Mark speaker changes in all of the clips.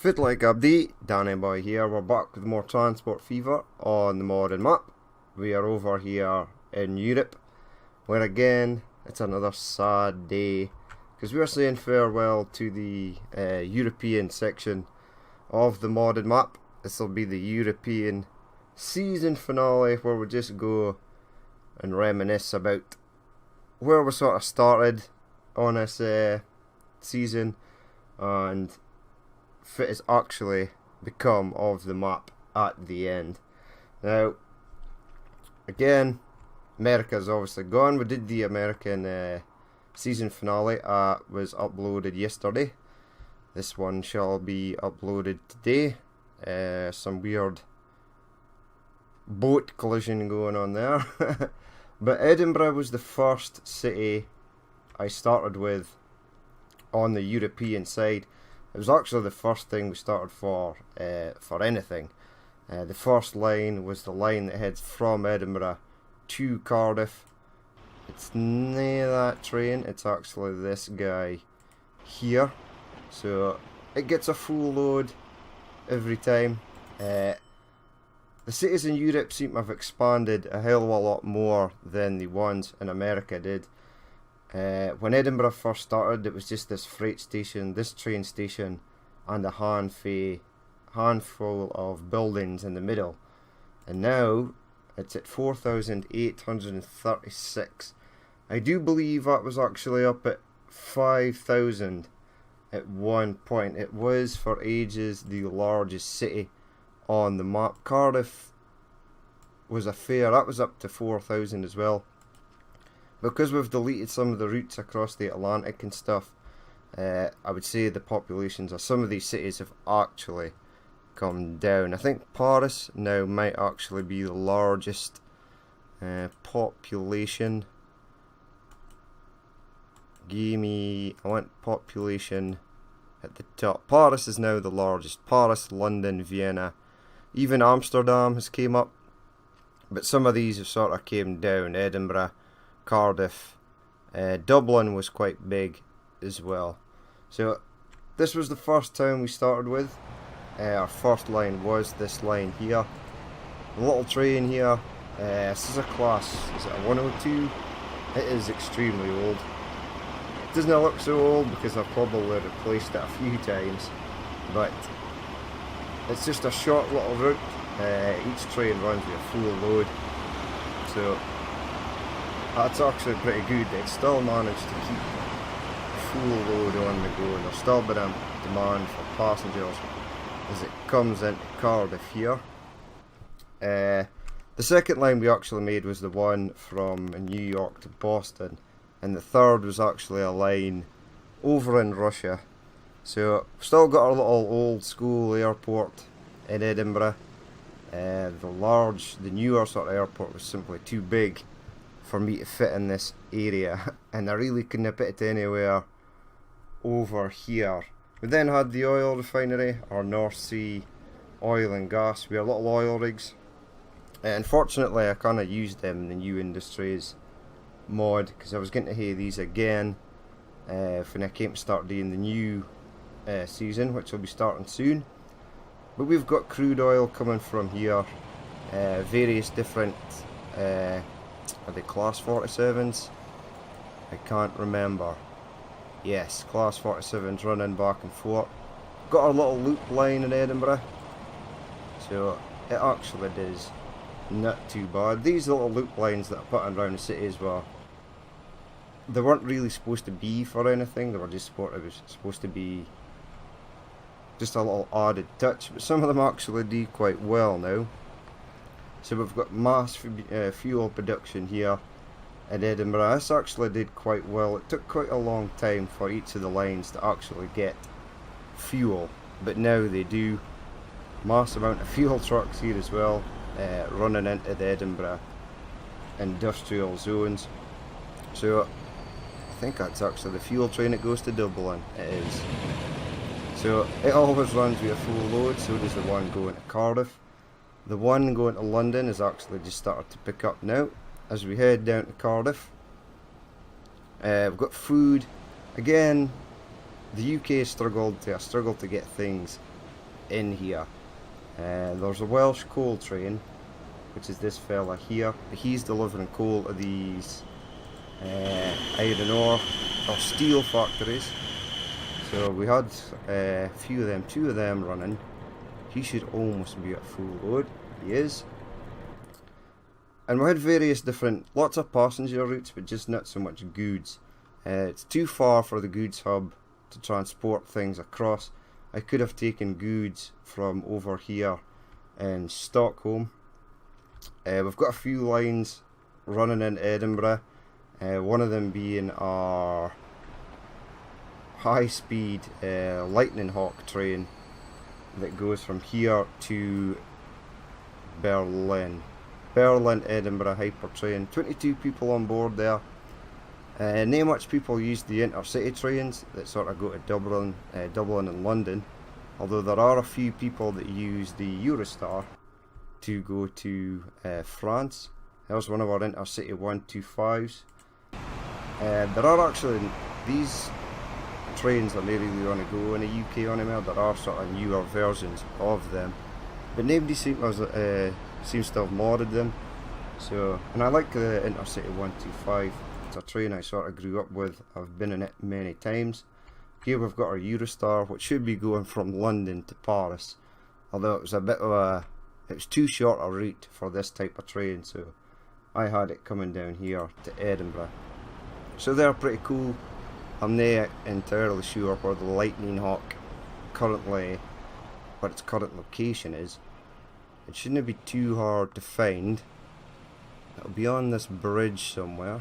Speaker 1: Like update, Danny Boy here. We're back with more Transport Fever on the modern map. We are over here in Europe, where again it's another sad day because we are saying farewell to the European section of the modern map. This will be the European season finale where we just go and reminisce about where we sort of started on this season and what has actually become of the map at the end. Now, again, America's obviously gone. We did the American season finale. Was uploaded yesterday. This one shall be uploaded today. Some weird boat collision going on there. But Edinburgh was the first city I started with on the European side. It was actually the first thing we started for anything. The first line was the line that heads from Edinburgh to Cardiff. It's near that train, it's actually this guy here. So it gets a full load every time. The cities in Europe seem to have expanded a hell of a lot more than the ones in America did. When Edinburgh first started, it was just this freight station, this train station, and a handful of buildings in the middle. And now it's at 4,836. I do believe that was actually up at 5,000 at one point. It was for ages the largest city on the map. Cardiff was a fair, that was up to 4,000 as well. Because we've deleted some of the routes across the Atlantic and stuff, I would say the populations of some of these cities have actually come down. I think Paris now might actually be the largest population. I want population at the top. Paris is now the largest. Paris, London, Vienna, even Amsterdam has came up. But some of these have sort of came down. Edinburgh, Cardiff, Dublin was quite big as well. So this was the first town we started with. Our first line was this line here. The little train here. This is a class, is it a 102? It is extremely old. It doesn't look so old because I've probably replaced it a few times, but it's just a short little route. Each train runs with a full load, so that's actually pretty good. It still managed to keep a full load on the go, and there's still been a demand for passengers as it comes into Cardiff here. The second line we actually made was the one from New York to Boston, and the third was actually a line over in Russia. So we've still got our little old school airport in Edinburgh. The newer sort of airport was simply too big for me to fit in this area, and I really couldn't put it anywhere over here. We then had the oil refinery, our North Sea oil and gas. We had little oil rigs. Unfortunately, I kind of used them in the New Industries mod because I was going to have these again when I came to start doing the new season, which will be starting soon. But we've got crude oil coming from here, various different, are they class 47s? I can't remember. Yes, class 47s running back and forth. Got our little loop line in Edinburgh, so it actually does not too bad. These little loop lines that are putting around the cities they weren't really supposed to be for anything. They were just supposed to be just a little added touch, but some of them actually do quite well now. So we've got mass fuel production here in Edinburgh. This actually did quite well. It took quite a long time for each of the lines to actually get fuel, but now they do. Mass amount of fuel trucks here as well, running into the Edinburgh industrial zones. So I think that's actually the fuel train that goes to Dublin. It is. So it always runs with a full load, so does the one going to Cardiff. The one going to London is actually just started to pick up now as we head down to Cardiff. We've got food. Again, the UK struggled to get things in here. There's a Welsh coal train, which is this fella here. He's delivering coal to these iron ore or steel factories. So we had a few of them, 2 of them running. He should almost be at full load. He is. And we had various different, lots of passenger routes, but just not so much goods. It's too far for the goods hub to transport things across. I could have taken goods from over here in Stockholm. We've got a few lines running in Edinburgh. One of them being our high-speed Lightning Hawk train that goes from here to Berlin. Berlin, Edinburgh hyper train. 22 people on board there. Not much people use the intercity trains that sort of go to Dublin and London. Although there are a few people that use the Eurostar to go to France. That was one of our intercity 125s. There are actually, these trains are not really going to go in the UK anymore. There are sort of newer versions of them, but nobody seems to have modded them. So, and I like the intercity 125. It's a train I sort of grew up with. I've been in it many times. Here we've got our Eurostar, which should be going from London to Paris, although it was a bit of a, it was too short a route for this type of train, so I had it coming down here to Edinburgh. So they're pretty cool. I'm not entirely sure where the Lightning Hawk currently, what its current location is. It shouldn't be too hard to find. It'll be on this bridge somewhere.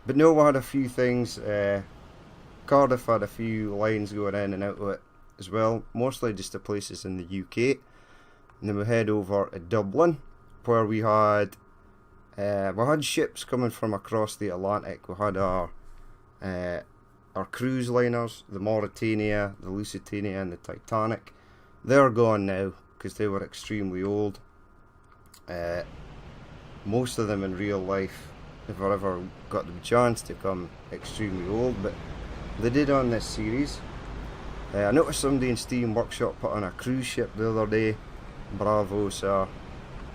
Speaker 1: But no, we had a few things. Cardiff had a few lines going in and out of it as well, mostly just to places in the UK. And then we head over to Dublin, where we had ships coming from across the Atlantic. We had our cruise liners, the Mauritania, the Lusitania and the Titanic. They're gone now because they were extremely old. Most of them in real life never ever got the chance to come extremely old, but they did on this series. I noticed somebody in Steam Workshop put on a cruise ship the other day. Bravo, sir.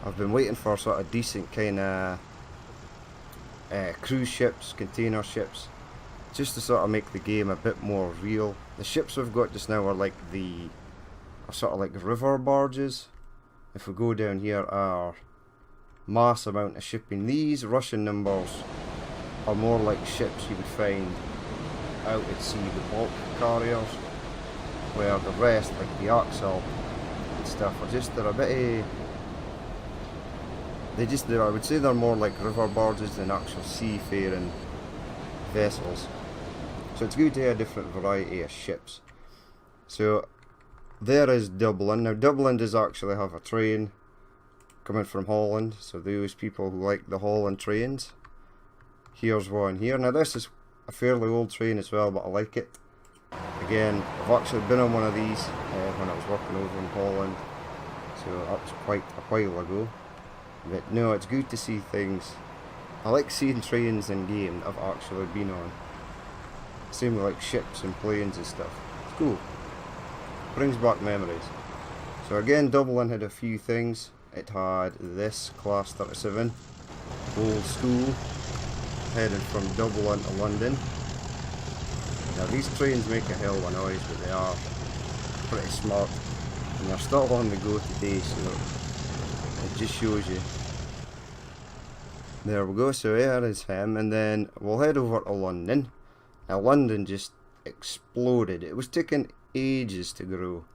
Speaker 1: I've been waiting for sort of decent kind of cruise ships, container ships, just to sort of make the game a bit more real. The ships we've got just now are like sort of like river barges. If we go down here, our mass amount of shipping. These Russian numbers are more like ships you would find out at sea, the bulk carriers, where the rest, like the Axel and stuff, are just, they're a bit I would say they're more like river barges than actual seafaring vessels. So it's good to have a different variety of ships. So there is Dublin. Now Dublin does actually have a train coming from Holland, so those people who like the Holland trains, here's one here. Now this is a fairly old train as well, but I like it. Again, I've actually been on one of these when I was working over in Holland, so that was quite a while ago. But no, it's good to see things. I like seeing trains in game that I've actually been on. Same with like ships and planes and stuff. It's cool. Brings back memories. So again, Dublin had a few things. It had this Class 37, old school, heading from Dublin to London. Now these trains make a hell of a noise, but they are pretty smart. And they're still on the go today, so it just shows you. There we go, so here is him, and then we'll head over to London. Now London just exploded. It was taking ages to grow,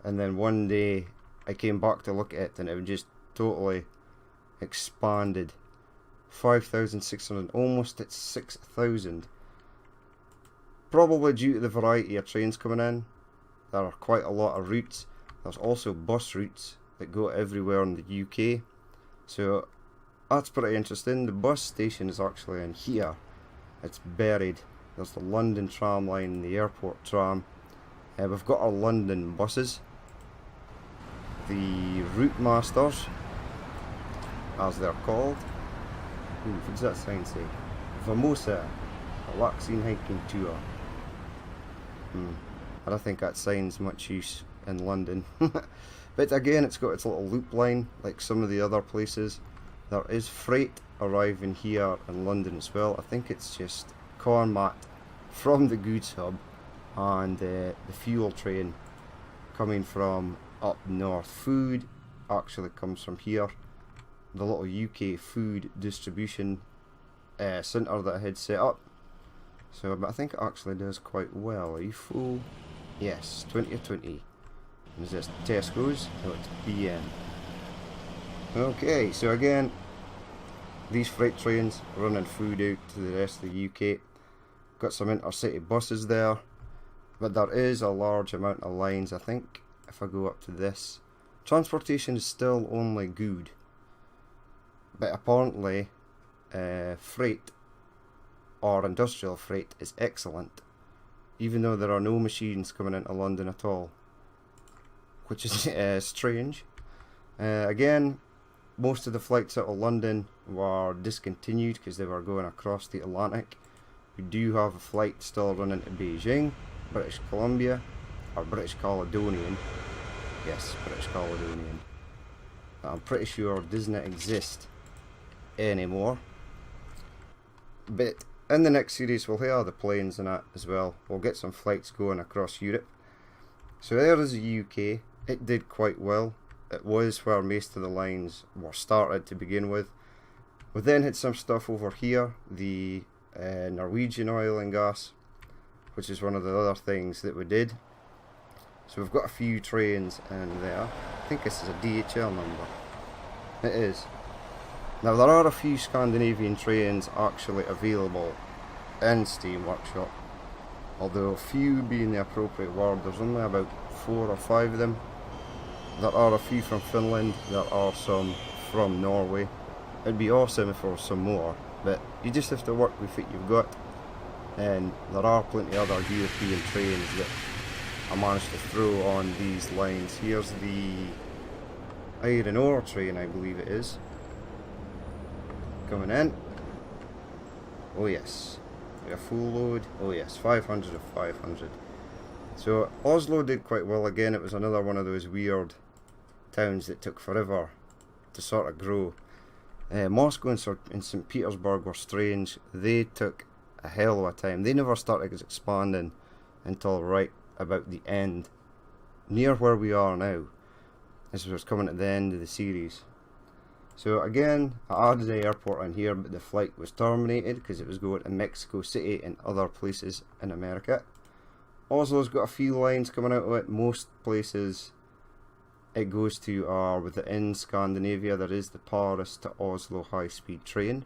Speaker 1: and then one day I came back to look at it and it just totally expanded. 5,600, almost at 6,000. Probably due to the variety of trains coming in. There are quite a lot of routes. There's also bus routes that go everywhere in the UK, so that's pretty interesting. The bus station is actually in here. It's buried. There's the London tram line and the airport tram. We've got our London buses, the Route Masters, as they're called. What does that sign say? Vamosa, a Laxine hiking tour. I don't think that sign's much use in London. But again, it's got its little loop line like some of the other places. There is freight arriving here in London as well. I think it's just Cormat from the goods hub and the fuel train coming from up north. Food actually comes from here. The little UK food distribution centre that I had set up. So, but I think it actually does quite well. Are you full? Yes, 20 of 20. Is this Tesco's? No, it's BM. Okay, so again, these freight trains running food out to the rest of the UK. Got some intercity buses there, but there is a large amount of lines. I think if I go up to this, transportation is still only good, but apparently freight or industrial freight is excellent, even though there are no machines coming into London at all, which is strange. Again, most of the flights out of London were discontinued because they were going across the Atlantic. We do have a flight still running to Beijing, British Columbia, or British Caledonian. Yes, British Caledonian. I'm pretty sure doesn't exist anymore. But in the next series we'll hear the planes and that as well. We'll get some flights going across Europe. So there is the UK. It did quite well. It was where most of the lines were started to begin with. We then had some stuff over here, the Norwegian oil and gas, which is one of the other things that we did. So we've got a few trains in there. I think this is a DHL number. It is. Now there are a few Scandinavian trains actually available in Steam Workshop, although few being the appropriate word. There's only about 4 or 5 of them. There are a few from Finland, there are some from Norway. It'd be awesome if there was some more, but you just have to work with what you've got. And there are plenty of other European trains that I managed to throw on these lines. Here's the iron ore train, I believe it is, coming in. Oh yes, we have full load. Oh yes, 500 of 500. So Oslo did quite well again. It was another one of those weird towns that took forever to sort of grow. Moscow and St. Petersburg were strange. They took a hell of a time. They never started expanding until right about the end, near where we are now. This was coming at the end of the series. So again, I added the airport in here, but the flight was terminated because it was going to Mexico City and other places in America. Oslo's got a few lines coming out of it. Most places it goes to are within Scandinavia. There is the Paris to Oslo high-speed train,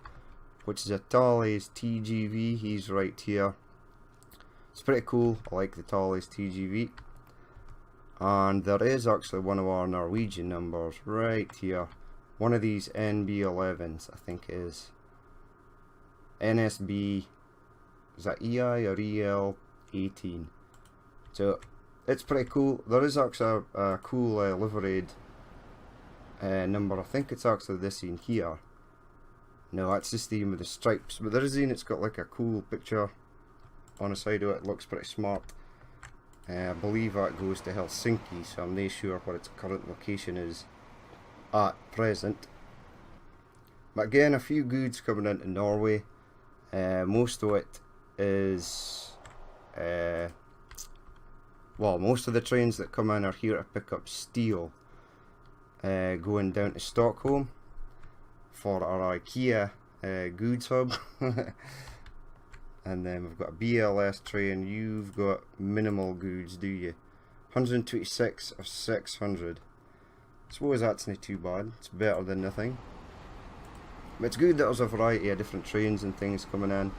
Speaker 1: which is a Thales TGV. He's right here. It's pretty cool. I like the Thales TGV. And there is actually one of our Norwegian numbers right here. One of these NB11s, I think it is. NSB, is that EI or EL 18? So it's pretty cool. There is actually a cool liveried number. I think it's actually this in here. No, that's just the with the stripes. But there is one. It's got like a cool picture on the side of it. It looks pretty smart. I believe that goes to Helsinki, so I'm not sure what its current location is at present. But again, a few goods coming into Norway. Most of it is well, most of the trains that come in are here to pick up steel, going down to Stockholm for our IKEA goods hub. And then we've got a BLS train. You've got minimal goods, do you? 126 of 600. I suppose that's not too bad. It's better than nothing. But it's good that there's a variety of different trains and things coming in.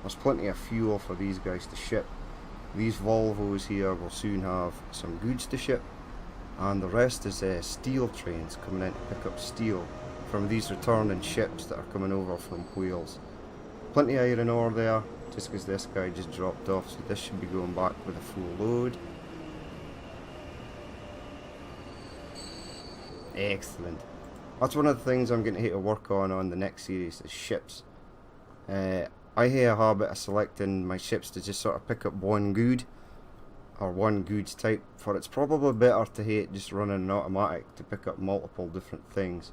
Speaker 1: There's plenty of fuel for these guys to ship. These Volvos here will soon have some goods to ship. And the rest is steel trains coming in to pick up steel from these returning ships that are coming over from Wales. Plenty of iron ore there, just because this guy just dropped off, so this should be going back with a full load. Excellent. That's one of the things I'm going to work on the next series, is ships. I have a habit of selecting my ships to just sort of pick up one good, or one goods type, for it's probably better to hate just running an automatic to pick up multiple different things.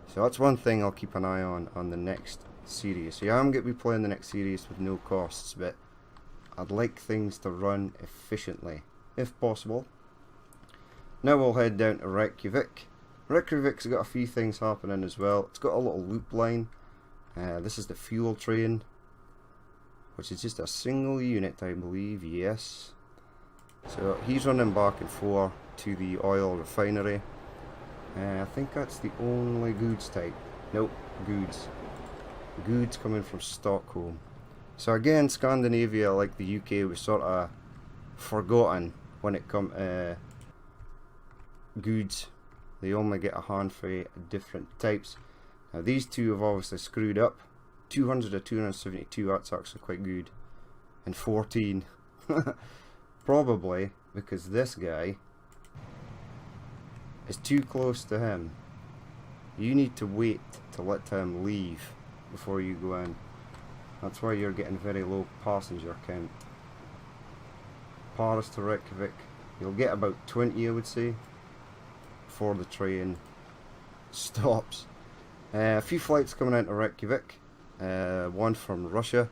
Speaker 1: So that's one thing I'll keep an eye on the next series. So yeah, I'm going to be playing the next series with no costs, but I'd like things to run efficiently, if possible. Now we'll head down to Reykjavik. Reykjavik's got a few things happening as well. It's got a little loop line. This is the fuel train, which is just a single unit, I believe, yes. So he's running back and forth to the oil refinery. I think that's the only goods type. Nope, goods. Goods coming from Stockholm. So again, Scandinavia, like the UK, was sort of forgotten when it come to goods. They only get a handful of different types. Now these two have obviously screwed up. 200 to 272, that's actually quite good. And 14. Probably because this guy is too close to him. You need to wait to let him leave before you go in. That's why you're getting very low passenger count. Paris to Reykjavik, you'll get about 20, I would say, before the train stops. A few flights coming into Reykjavik. One from Russia.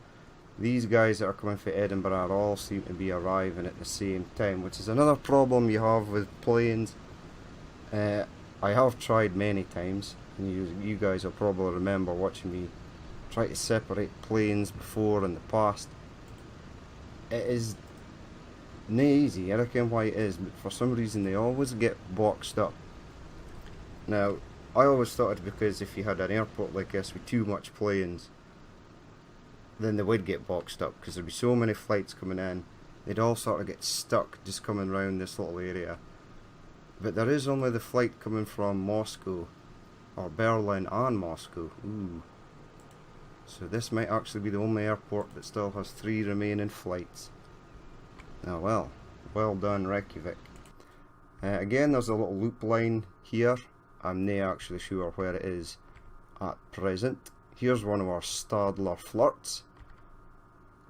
Speaker 1: These guys that are coming from Edinburgh all seem to be arriving at the same time, which is another problem you have with planes. I have tried many times, and you guys will probably remember watching me try to separate planes before in the past. It is not easy. I reckon why it is, but for some reason they always get boxed up. Now, I always thought it because if you had an airport like this with too much planes, then they would get boxed up, because there'd be so many flights coming in, they'd all sort of get stuck just coming around this little area. But there is only the flight coming from Moscow, or Berlin and Moscow. Ooh. So this might actually be the only airport that still has 3 remaining flights. Now well done Reykjavik. Again, there's a little loop line here. I'm not actually sure where it is at present. Here's one of our Stadler flirts.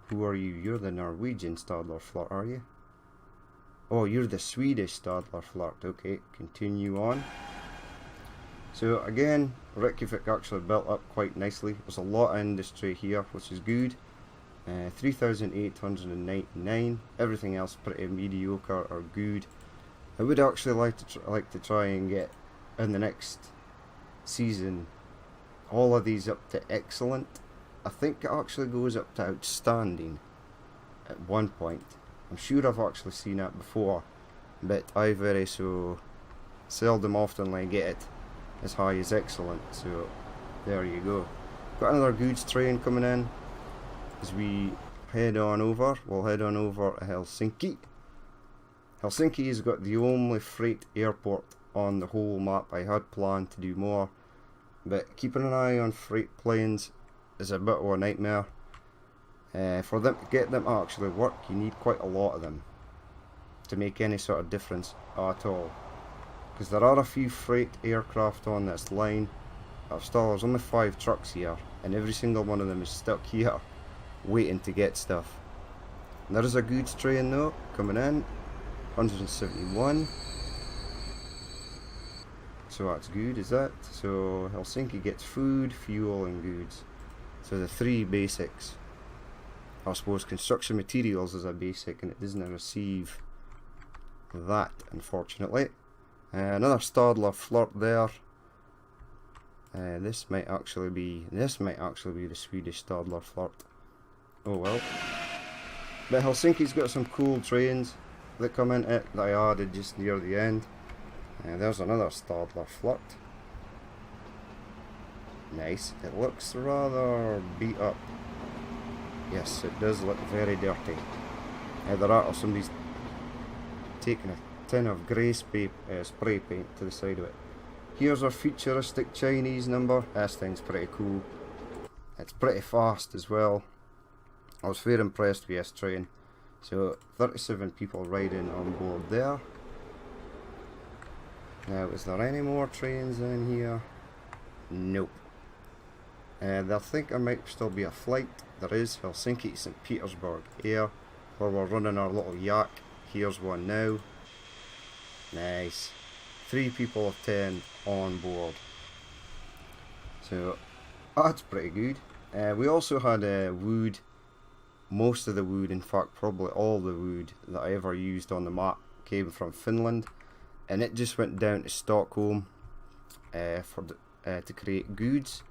Speaker 1: Who are you? You're the Norwegian Stadler flirt, are you? Oh, you're the Swedish Stadler flirt. Okay, continue on. So again, Reykjavik actually built up quite nicely. There's a lot of industry here, which is good. 3,899. Everything else pretty mediocre or good. I would actually like to try and get in the next season all of these up to excellent. I think it actually goes up to outstanding at one point. I'm sure I've actually seen that before, but I very so seldom oftenly get it as high as excellent. So there you go. Got another goods train coming in as we head on over. We'll head on over to Helsinki. Helsinki has got the only freight airport on the whole map. I had planned to do more, but keeping an eye on freight planes is a bit of a nightmare. For them to get them to actually work, you need quite a lot of them to make any sort of difference at all. Because there are a few freight aircraft on this line. There's only 5 trucks here, and every single one of them is stuck here waiting to get stuff. And there is a goods train though coming in, 171. So that's good, is that? So Helsinki gets food, fuel and goods. So the 3 basics. I suppose construction materials is a basic, and it doesn't receive that, unfortunately. Another Stadler flirt there. This might actually be the Swedish Stadler flirt. Oh well. But Helsinki's got some cool trains that come in it that I added just near the end. There's another Stadler flirt. Nice. It looks rather beat up. Yes, it does look very dirty. There are somebody's taking a tin of grey spray paint to the side of it. Here's our futuristic Chinese number. This thing's pretty cool. It's pretty fast as well. I was very impressed with this train. So 37 people riding on board there. Now, is there any more trains in here? Nope. I think there might still be a flight. There is Helsinki to St. Petersburg Air, where we're running our little yak here's one now. Nice. 3 people of 10 on board. So that's pretty good. We also had wood. Most of the wood, in fact probably all the wood that I ever used on the map came from Finland, and it just went down to Stockholm to create goods.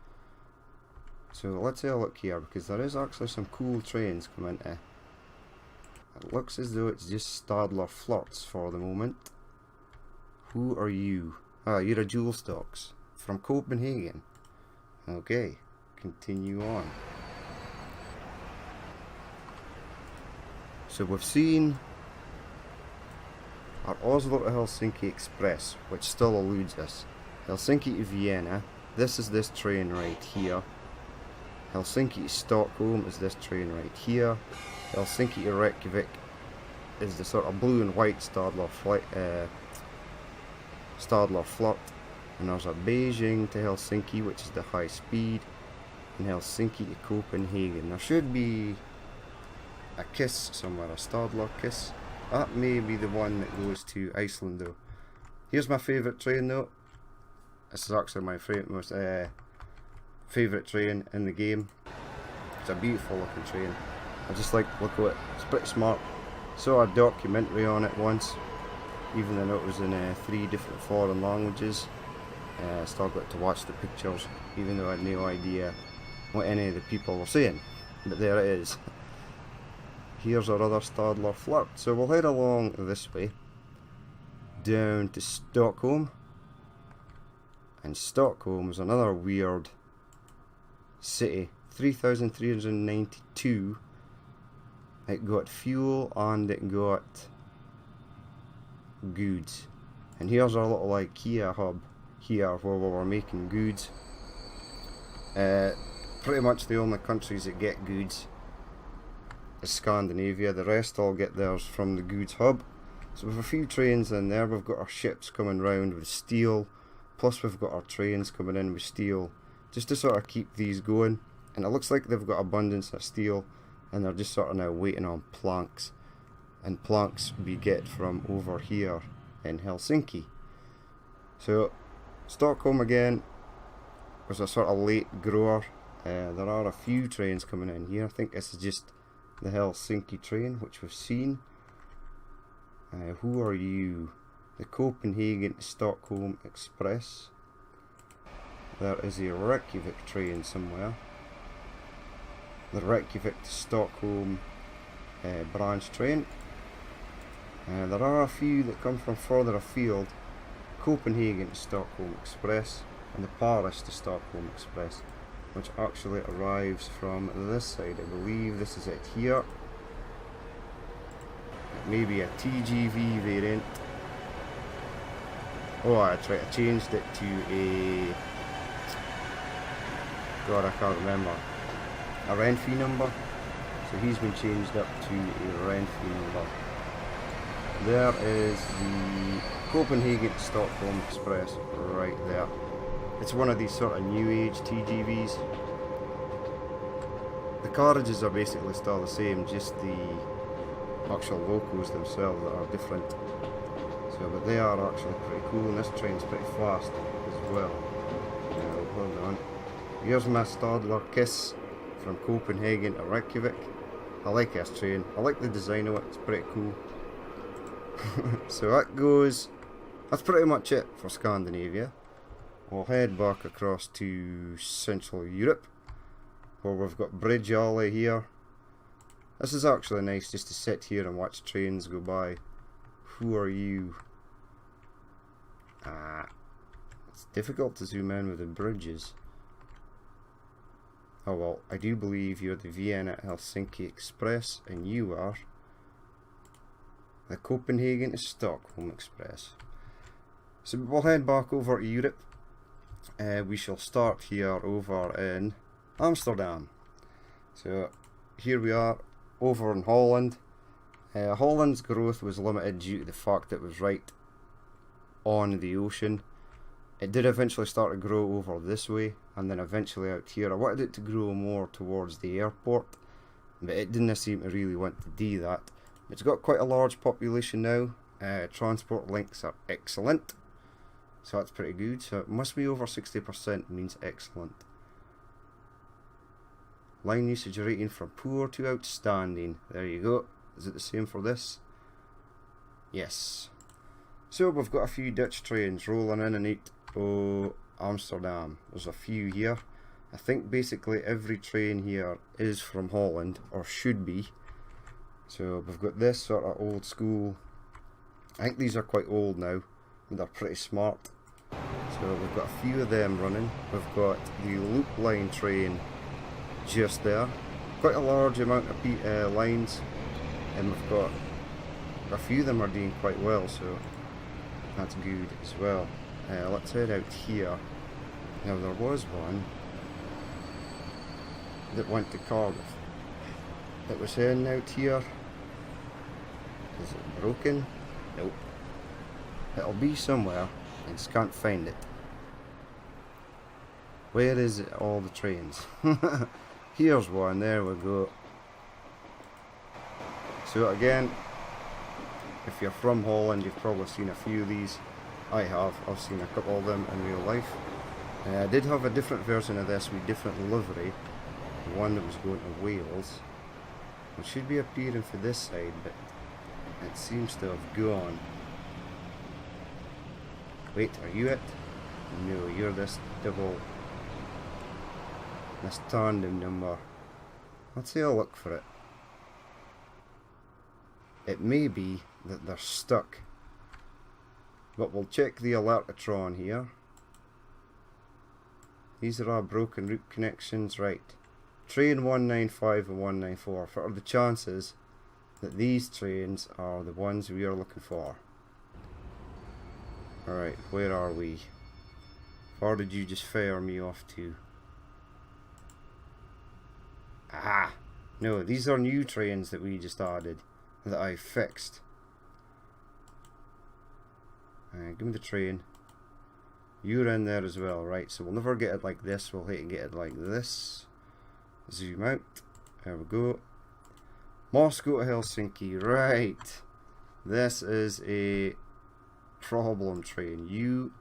Speaker 1: So let's have a look here, because there is actually some cool trains coming to. It looks as though it's just Stadler Flirts for the moment. Who are you? Ah, you're a Jewel Stocks from Copenhagen. Okay, continue on. So we've seen our Oslo to Helsinki Express, which still eludes us. Helsinki to Vienna, this is this train right here. Helsinki to Stockholm is this train right here. Helsinki to Reykjavik is the sort of blue and white Stadler Flirt. And there's a Beijing to Helsinki, which is the high speed. And Helsinki to Copenhagen. There should be a Kiss somewhere, a Stadler Kiss. That may be the one that goes to Iceland though. Here's my favourite train though. This is actually my most favourite train in the game. It's a beautiful looking train. I just like to look at it. It's pretty smart. Saw a documentary on it once, even though it was in 3 different foreign languages. Still got to watch the pictures, even though I had no idea what any of the people were saying. But there it is. Here's our other Stadler Flirt. So we'll head along this way down to Stockholm. And Stockholm is another weird city. 3,392. It got fuel and it got goods. And here's our little IKEA hub here where we were making goods. Pretty much the only countries that get goods is Scandinavia. The rest all get theirs from the goods hub. So we've a few trains in there. We've got our ships coming round with steel, plus we've got our trains coming in with steel, just to sort of keep these going. And it looks like they've got abundance of steel, and they're just sort of now waiting on planks. And planks we get from over here in Helsinki. So Stockholm again was a sort of late grower. There are a few trains coming in here. I think this is just the Helsinki train, which we've seen. Who are you? The Copenhagen to Stockholm Express. There is a Reykjavik train somewhere. The Reykjavik to Stockholm branch train. There are a few that come from further afield. Copenhagen to Stockholm Express and the Paris to Stockholm Express, which actually arrives from this side. I believe this is it here. Maybe a TGV variant. Oh, that's right, I changed it to a... God, I can't remember. A Renfe number. So he's been changed up to a Renfe number. There is the Copenhagen to Stockholm Express right there. It's one of these sort of new age TGVs. The carriages are basically still the same, just the actual locos themselves that are different. So, but they are actually pretty cool, and this train's pretty fast as well. Hold on. Here's my Stadler Kiss from Copenhagen to Reykjavik. I like this train. I like the design of it. It's pretty cool. So that's pretty much it for Scandinavia. We'll head back across to Central Europe, where we've got Bridge Alley here. This is actually nice just to sit here and watch trains go by. Who are you? It's difficult to zoom in with the bridges. Oh well, I do believe you're the Vienna Helsinki Express, and you are the Copenhagen to Stockholm Express. So we'll head back over to Europe. We shall start here over in Amsterdam. So here we are over in Holland. Holland's growth was limited due to the fact that it was right on the ocean. It did eventually start to grow over this way, and then eventually out here. I wanted it to grow more towards the airport, but it didn't seem to really want to do that. It's got quite a large population now. Transport links are excellent, so that's pretty good. So it must be over 60%, means excellent. Line usage rating from poor to outstanding. There you go. Is it the same for this? Yes. So we've got a few Dutch trains rolling in and out of Amsterdam. There's a few here. I think basically every train here is from Holland, or should be. So we've got this sort of old school. I think these are quite old now, but they're pretty smart. So we've got a few of them running. We've got the Loop Line train just there. Quite a large amount of lines, and we've got a few of them are doing quite well, so that's good as well. Let's head out here. Now there was one that went to Cardiff that was heading out here. Is it broken? Nope. It'll be somewhere. I just can't find it. Where is it, all the trains? Here's one, there we go. So again, if you're from Holland, you've probably seen a few of these. I have. I've seen a couple of them in real life. I did have a different version of this with different livery. The one that was going to Wales. It should be appearing for this side, but it seems to have gone. Wait, are you it? No, you're this tandem number. Let's say I'll look for it. It may be that they're stuck, but we'll check the Alertatron here. These are our broken route connections, right? Train 195 and 194. What are the chances that these trains are the ones we are looking for? Alright, where are we? Or did you just fire me off to? Ah! No, these are new trains that we just added, that I fixed. Give me the train. You're in there as well, right? So we'll never get it like this, we'll hate to get it like this. Zoom out. There we go. Moscow to Helsinki, right. This is a problem train. You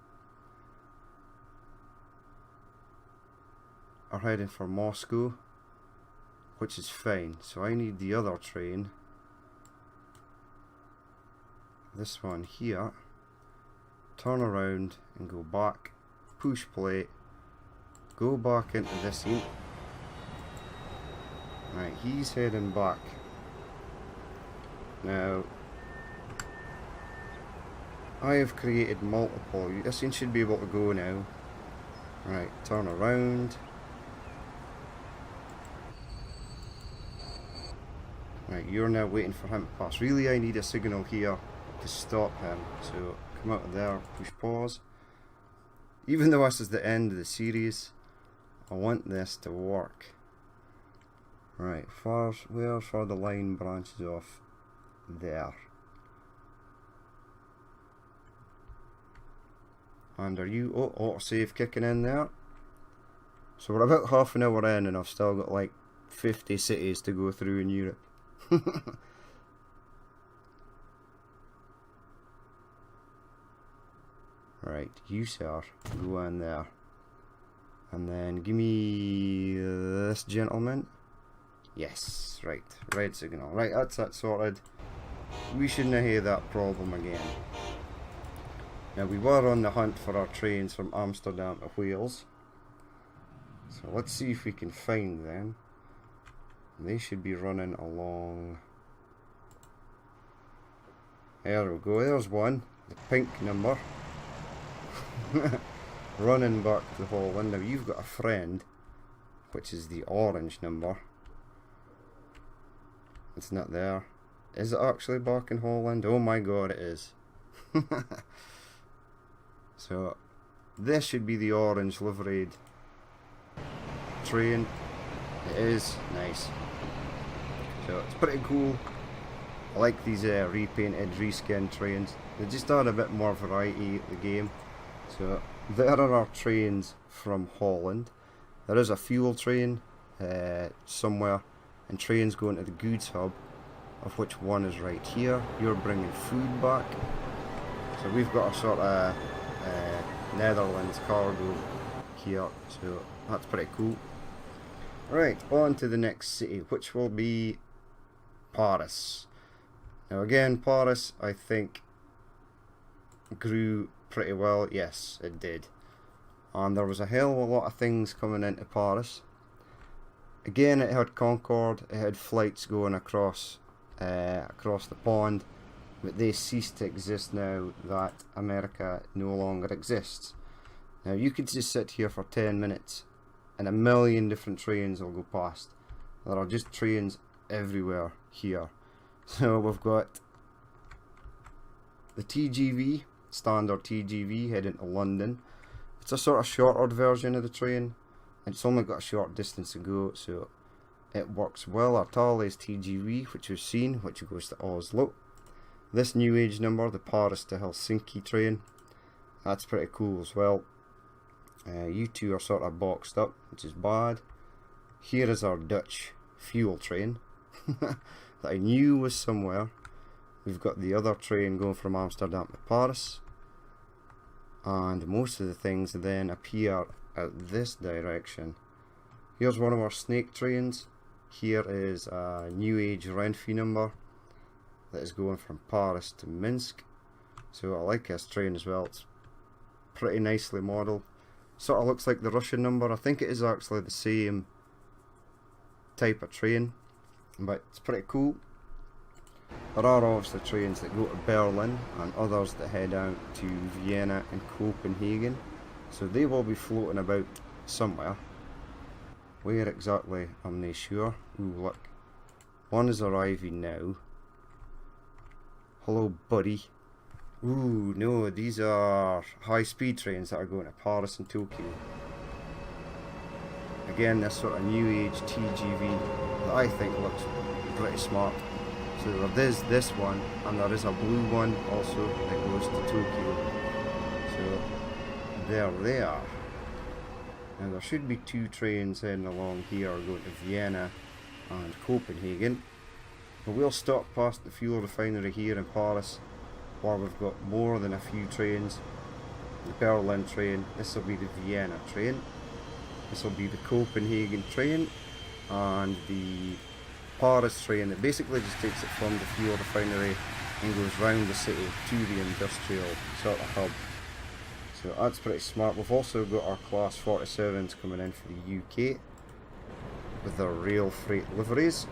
Speaker 1: are heading for Moscow, which is fine. So I need the other train. This one here. Turn around and go back. Push play. Go back into this heat. Right, he's heading back. Now, I have created multiple. This one should be able to go now. Right, turn around. Right, you're now waiting for him to pass. Really, I need a signal here to stop him. So, come out of there, push pause. Even though this is the end of the series, I want this to work. Right, where far the line branches off? There. And are you autosave kicking in there? So we're about half an hour in and I've still got like 50 cities to go through in Europe. Right, you sir, go in there. And then give me this gentleman. Yes, right, red signal. Right, that's that sorted. We shouldn't have that problem again. Now we were on the hunt for our trains from Amsterdam to Wales. So let's see if we can find them. They should be running along. There we go, there's one. The pink number. Running back to Holland. Now you've got a friend, which is the orange number. It's not there. Is it actually back in Holland? Oh my god, it is. So this should be the orange liveried train. It is nice. So it's pretty cool. I like these repainted, reskinned trains. They just add a bit more variety to the game. So there are our trains from Holland. There is a fuel train somewhere, and trains going to the goods hub. of which one is right here. You're bringing food back. So we've got a sort of Netherlands cargo here, so that's pretty cool. Right, on to the next city, which will be Paris. Now again, Paris, I think, grew pretty well. Yes, it did. And there was a hell of a lot of things coming into Paris. Again, it had Concorde, it had flights going across the pond, but they ceased to exist now that America no longer exists. Now you could just sit here for 10 minutes and a million different trains will go past. There are just trains everywhere here. So we've got the TGV, standard TGV, heading to London. It's a sort of shorter version of the train, and it's only got a short distance to go, so it works well. Our Thales TGV, which we've seen, which goes to Oslo. This new age number, the Paris to Helsinki train, that's pretty cool as well. You two are sort of boxed up, which is bad. Here is our Dutch fuel train that I knew was somewhere. We've got the other train going from Amsterdam to Paris, and most of the things then appear out this direction. Here's one of our snake trains. Here is a new age Renfe number that is going from Paris to Minsk. So I like this train as well. It's pretty nicely modelled. Sort of looks like the Russian number. I think it is actually the same type of train, but it's pretty cool. There are obviously trains that go to Berlin and others that head out to Vienna and Copenhagen, so they will be floating about somewhere. Where exactly, I'm not sure. Ooh, look. One is arriving now. Hello, buddy. Ooh, no, these are high-speed trains that are going to Paris and Tokyo. Again, this sort of new age TGV that I think looks pretty smart. So there is this one, and there is a blue one also that goes to Tokyo. So there they are. Now there should be two trains heading along here going to Vienna and Copenhagen. But we'll stop past the fuel refinery here in Paris, where we've got more than a few trains. The Berlin train, this will be the Vienna train, this will be the Copenhagen train, and the Paris train that basically just takes it from the fuel refinery and goes round the city to the industrial sort of hub. So that's pretty smart. We've also got our Class 47s coming in for the UK with their rail freight liveries.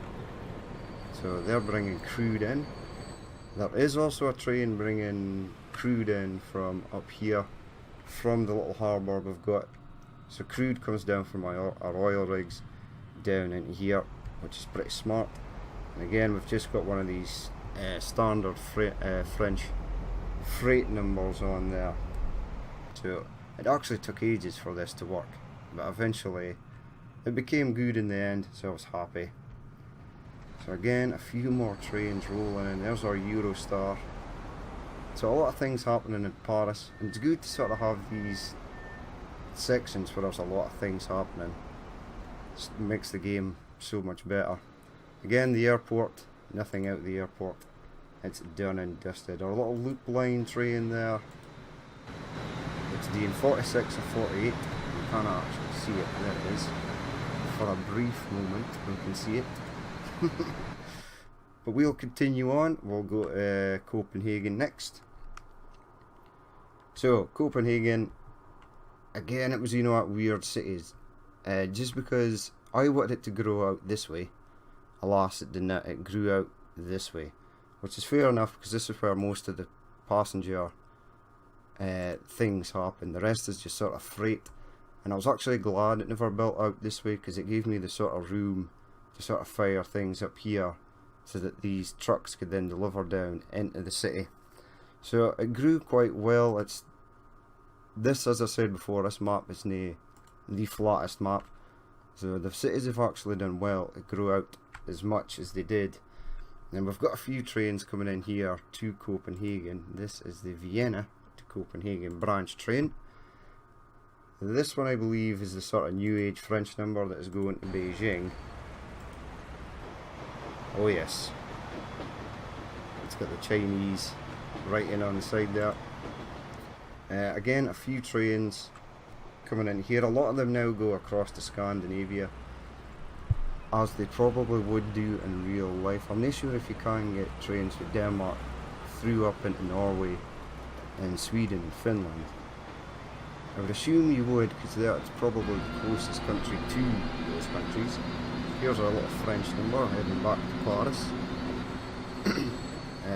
Speaker 1: So they're bringing crude in. There is also a train bringing crude in from up here, from the little harbour we've got. So crude comes down from our oil rigs down into here, which is pretty smart. And again, we've just got one of these standard French freight numbers on there. So it actually took ages for this to work, but eventually it became good in the end, so I was happy. So again, a few more trains rolling in. There's our Eurostar. So a lot of things happening in Paris, and it's good to sort of have these sections where there's a lot of things happening. It makes the game so much better. Again, the airport, nothing out of the airport. It's done and dusted. Our little loop line train there. It's doing 46 and 48. You can't actually see it. There it is. For a brief moment, we can see it. But we'll continue on. We'll go to Copenhagen next. So Copenhagen, again, it was, you know what, weird cities. Just because I wanted it to grow out this way, alas it did not. It grew out this way, which is fair enough because this is where most of the passenger things happen. The rest is just sort of freight, and I was actually glad it never built out this way because it gave me the sort of room to sort of fire things up here so that these trucks could then deliver down into the city. So it grew quite well. It's this, as I said before, this map is not the flattest map, so the cities have actually done well. It grew out as much as they did. And we've got a few trains coming in here to Copenhagen. This is the Vienna to Copenhagen branch train. This one I believe is the sort of new age French number that is going to Beijing. Oh yes. It's got the Chinese writing on the side there. Again, a few trains coming in here. A lot of them now go across to Scandinavia, as they probably would do in real life. I'm not sure if you can get trains from Denmark through up into Norway and Sweden and Finland. I would assume you would, because that's probably the closest country to those countries. Here's our little French number heading back to Paris.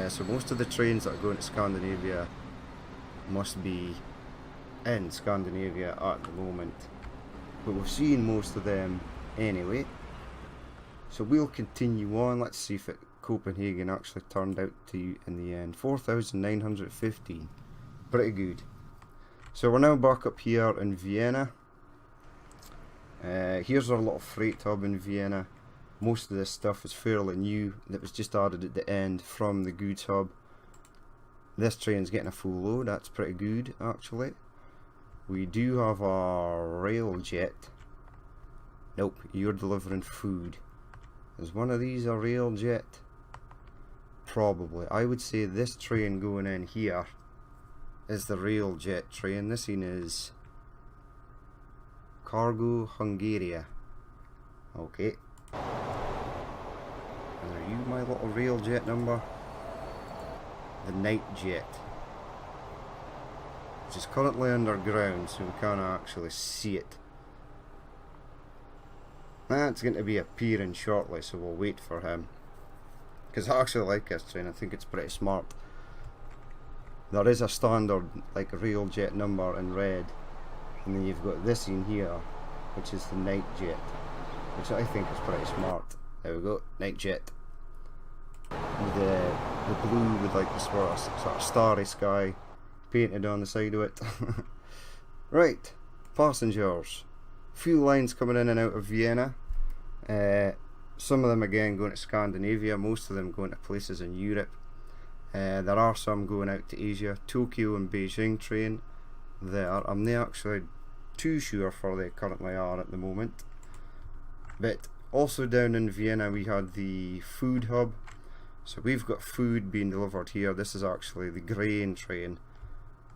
Speaker 1: So most of the trains that are going to Scandinavia must be in Scandinavia at the moment, but we've seen most of them anyway. So we'll continue on. Let's see if Copenhagen actually turned out to you in the end. 4,915. Pretty good. So we're now back up here in Vienna. Here's our little freight hub in Vienna. Most of this stuff is fairly new. That was just added at the end from the goods hub. This train's getting a full load. That's pretty good, actually. We do have our rail jet. Nope, you're delivering food. Is one of these a rail jet? Probably. I would say this train going in here is the rail jet train. This one is Cargo Hungaria. Okay. And are you my little rail jet number? The night jet, which is currently underground, so we can't actually see it. That's going to be appearing shortly, so we'll wait for him, because I actually like this train. I think it's pretty smart. There is a standard like rail jet number in red, and then you've got this in here, which is the night jet, which I think is pretty smart. There we go, night jet. With the blue with like this sort of starry sky painted on the side of it. Right, passengers. Few lines coming in and out of Vienna. Some of them again going to Scandinavia, most of them going to places in Europe. There are some going out to Asia. Tokyo and Beijing train there. I'm not actually too sure for they currently are at the moment. But also down in Vienna we had the food hub. So we've got food being delivered here. This is actually the grain train,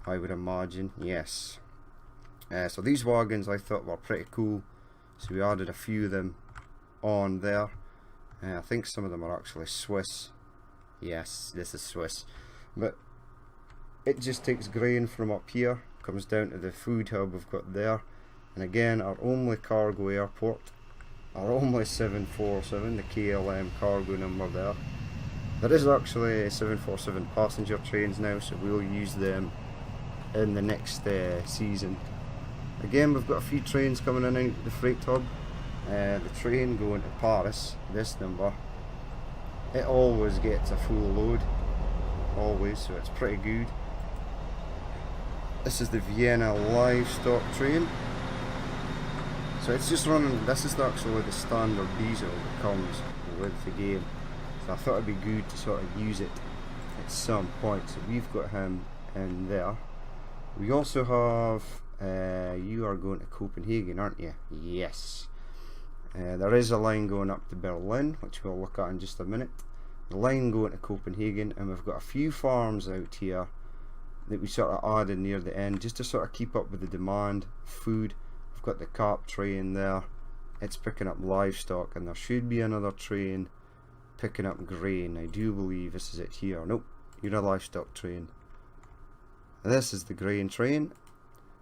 Speaker 1: I would imagine. Yes. So these wagons I thought were pretty cool, so we added a few of them on there. I think some of them are actually Swiss. Yes, this is Swiss. But it just takes grain from up here, comes down to the food hub we've got there. And again, our only cargo airport, our only 747, the KLM cargo number there. There is actually 747 passenger trains now, so we'll use them in the next season. Again, we've got a few trains coming in and out the freight hub. The train going to Paris, this number, it always gets a full load, always, so it's pretty good. This is the Vienna livestock train. So it's just running, this is actually the standard diesel that comes with the game. So I thought it'd be good to sort of use it at some point. So we've got him in there. We also have, you are going to Copenhagen, aren't you? Yes. There is a line going up to Berlin, which we'll look at in just a minute. The line going to Copenhagen, and we've got a few farms out here that we sort of added near the end, just to sort of keep up with the demand. Food, we've got the carp train there. It's picking up livestock, and there should be another train picking up grain. I do believe this is it here. Nope, you're a livestock train. This is the grain train.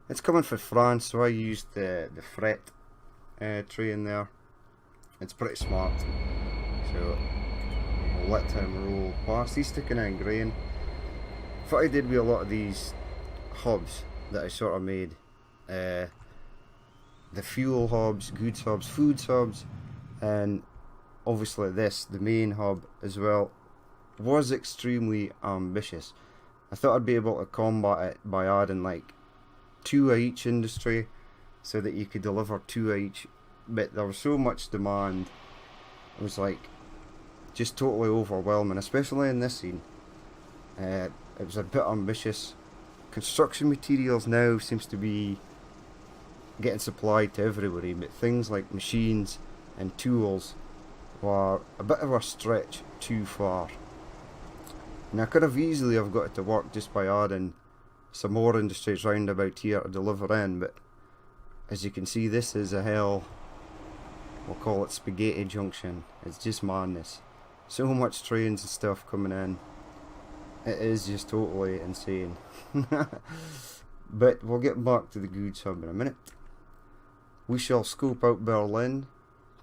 Speaker 1: It's coming for France, so I used the fret train there. It's pretty smart, so we'll let him roll past. He's sticking in grain. What I did with a lot of these hubs that I sort of made, the fuel hubs, goods hubs, food hubs, and obviously this, the main hub as well, was extremely ambitious. I thought I'd be able to combat it by adding like 2 of each industry, so that you could deliver 2 of each, but there was so much demand, it was like just totally overwhelming, especially in this scene. It was a bit ambitious. Construction materials now seems to be getting supplied to everybody, but things like machines and tools were a bit of a stretch too far. And I could have easily have got it to work just by adding some more industries round about here to deliver in, but as you can see, this is a hell, we'll call it spaghetti junction. It's just madness. So much trains and stuff coming in. It is just totally insane. But we'll get back to the goods hub in a minute. We shall scope out Berlin.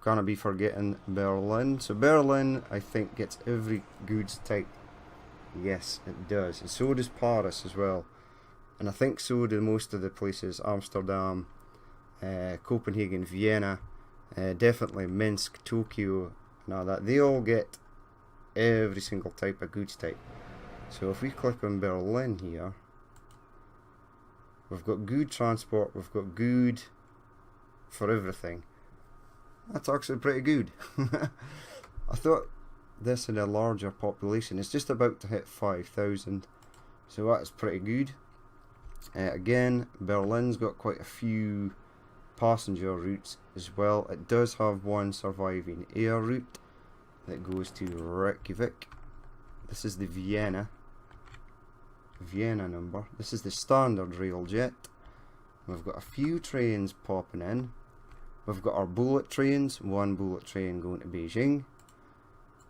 Speaker 1: Can't be forgetting Berlin. So Berlin, I think, gets every goods type. Yes, it does. And so does Paris as well. And I think so do most of the places. Amsterdam, Copenhagen, Vienna, definitely Minsk, Tokyo, and all that. They all get every single type of goods type. So if we click on Berlin here, we've got good transport, we've got good for everything. That's actually pretty good. I thought this in a larger population is just about to hit 5,000, so that's pretty good. Again, Berlin's got quite a few passenger routes as well. It does have one surviving air route that goes to Reykjavik. This is the Vienna number. This is the standard rail jet. We've got a few trains popping in. We've got our bullet trains. One bullet train going to Beijing,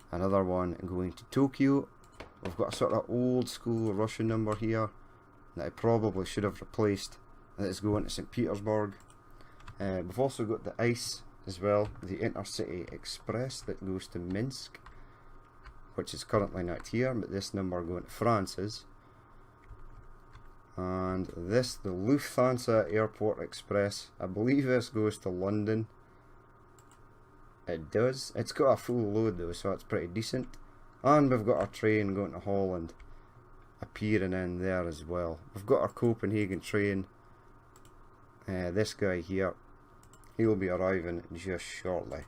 Speaker 1: another one going to Tokyo. We've got a sort of old school Russian number here that I probably should have replaced, that is going to St. Petersburg. We've also got the ICE as well, the Intercity Express that goes to Minsk, which is currently not here, but this number going to France is. And this, the Lufthansa Airport Express, I believe this goes to London. It does. It's got a full load though, so it's pretty decent. And we've got our train going to Holland appearing in there as well. We've got our Copenhagen train. This guy here, he'll be arriving just shortly.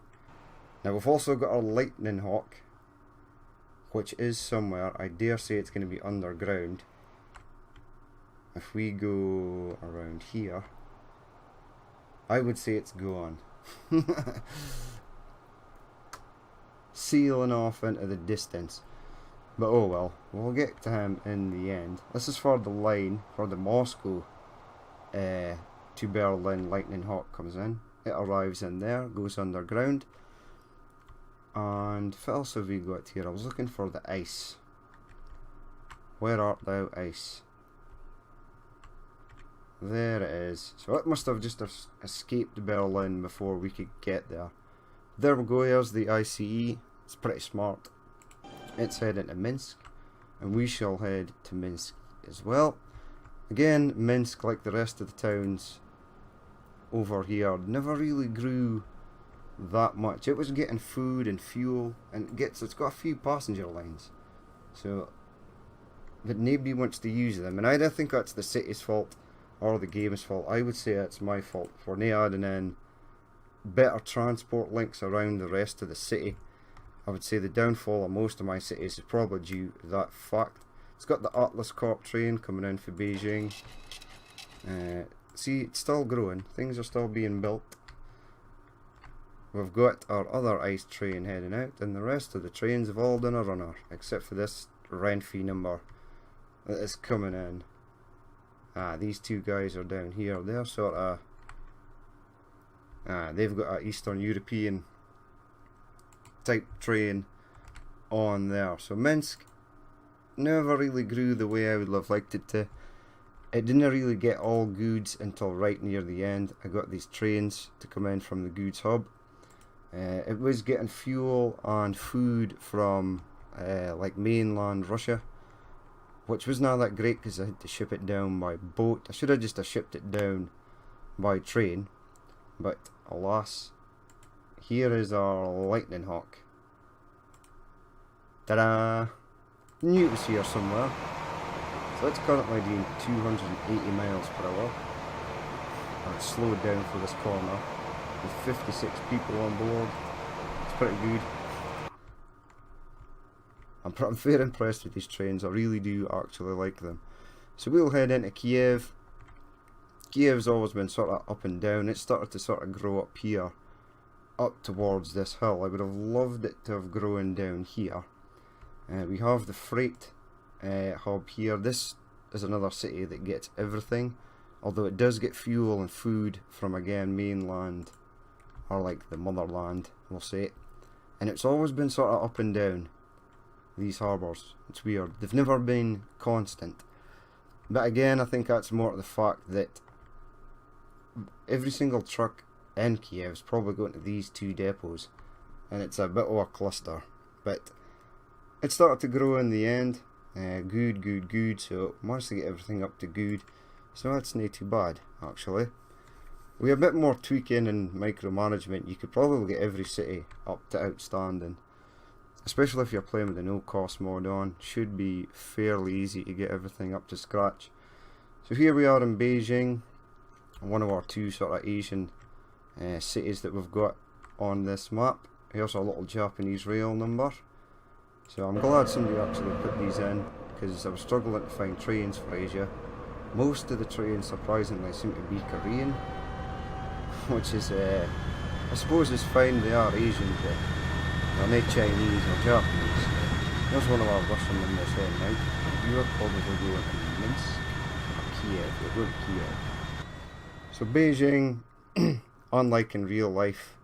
Speaker 1: Now we've also got our Lightning Hawk, which is somewhere, I dare say it's going to be underground. If we go around here, I would say it's gone. Sealing off into the distance. But oh well, we'll get to him in the end. This is for the line, for the Moscow to Berlin Lightning Hawk comes in. It arrives in there, goes underground. And what else have we got here? I was looking for the ice. Where art thou, ice? There it is. So it must have just escaped Berlin before we could get there. There we go, here's the ICE. It's pretty smart. It's heading to Minsk, and we shall head to Minsk as well. Again, Minsk, like the rest of the towns over here, never really grew that much. It was getting food and fuel, and it's got a few passenger lines. So, but nobody wants to use them, and I don't think that's the city's fault or the game's fault. I would say it's my fault for not adding in better transport links around the rest of the city. I would say the downfall of most of my cities is probably due to that fact. It's got the Atlas Corp train coming in for Beijing. See, it's still growing. Things are still being built. We've got our other ICE train heading out, and the rest of the trains have all done a runner, except for this Renfe number that is coming in. These two guys are down here. They're sort of... they've got an Eastern European type train on there. So Minsk never really grew the way I would have liked it to. It didn't really get all goods until right near the end. I got these trains to come in from the goods hub. It was getting fuel and food from like mainland Russia, which was not that great because I had to ship it down by boat. I should have just shipped it down by train, but alas, here is our Lightning Hawk. Ta-da! Knew it was here somewhere. So it's currently doing 280 miles per hour. And it's slowed down for this corner with 56 people on board. It's pretty good. I'm very impressed with these trains. I really do actually like them. So we'll head into Kiev. Kiev's always been sort of up and down. It started to sort of grow up here, up towards this hill. I would have loved it to have grown down here. We have the freight hub here. This is another city that gets everything, although it does get fuel and food from, again, mainland, or like the motherland, we'll say. And it's always been sort of up and down, these harbours. It's weird. They've never been constant. But again, I think that's more to the fact that every single truck in Kiev is probably going to these two depots, and it's a bit of a cluster. But it started to grow in the end. Good, so managed to get everything up to good, so that's not too bad actually. With a bit more tweaking and micromanagement, you could probably get every city up to outstanding, especially if you're playing with the no cost mod on. Should be fairly easy to get everything up to scratch. So here we are in Beijing, one of our two sort of Asian cities that we've got on this map. Here's our little Japanese rail number. So I'm glad somebody actually put these in, because I was struggling to find trains for Asia. Most of the trains surprisingly seem to be Korean, which is, I suppose is fine, they are Asian, but they're not Chinese or Japanese. There's one of our Russian numbers here now. You're probably going to Minsk or Kiev, we're going to Kiev. So Beijing, unlike in real life,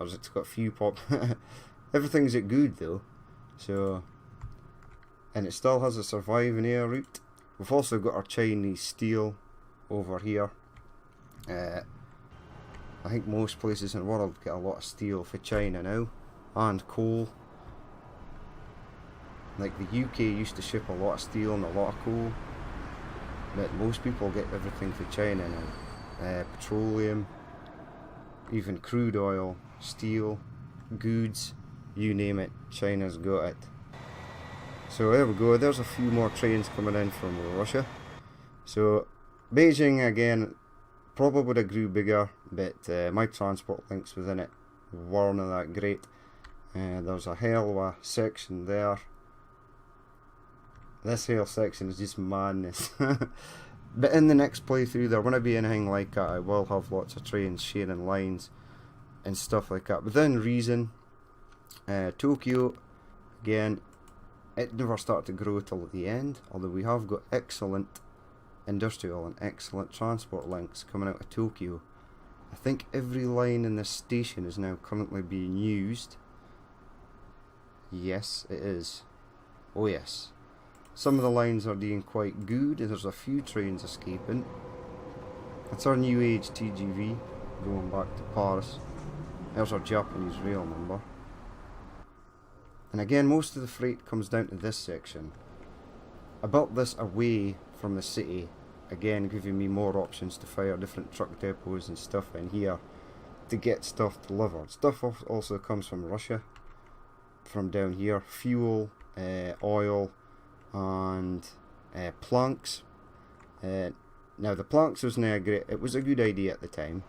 Speaker 1: as it's got a few everything's at good though. So, and it still has a surviving air route. We've also got our Chinese steel over here. I think most places in the world get a lot of steel for China now, and coal. Like the UK used to ship a lot of steel and a lot of coal, but most people get everything for China now. Petroleum, even crude oil, steel, goods, you name it, China's got it. So there we go, there's a few more trains coming in from Russia. So Beijing again probably would have grew bigger, but my transport links within it weren't that great. There's a hell of a section there. This whole section is just madness. But in the next playthrough there won't be anything like that. I will have lots of trains sharing lines and stuff like that within reason. Tokyo, again, it never started to grow till the end, although we have got excellent industrial and excellent transport links coming out of Tokyo. I think every line in this station is now currently being used. Yes, it is. Oh yes. Some of the lines are doing quite good, and there's a few trains escaping. It's our new age TGV going back to Paris. There's our Japanese rail number. And again, most of the freight comes down to this section. I built this away from the city, again giving me more options to fire different truck depots and stuff in here to get stuff delivered. Stuff also comes from Russia, from down here. Fuel, oil, and planks. Now the planks was not great. It was a good idea at the time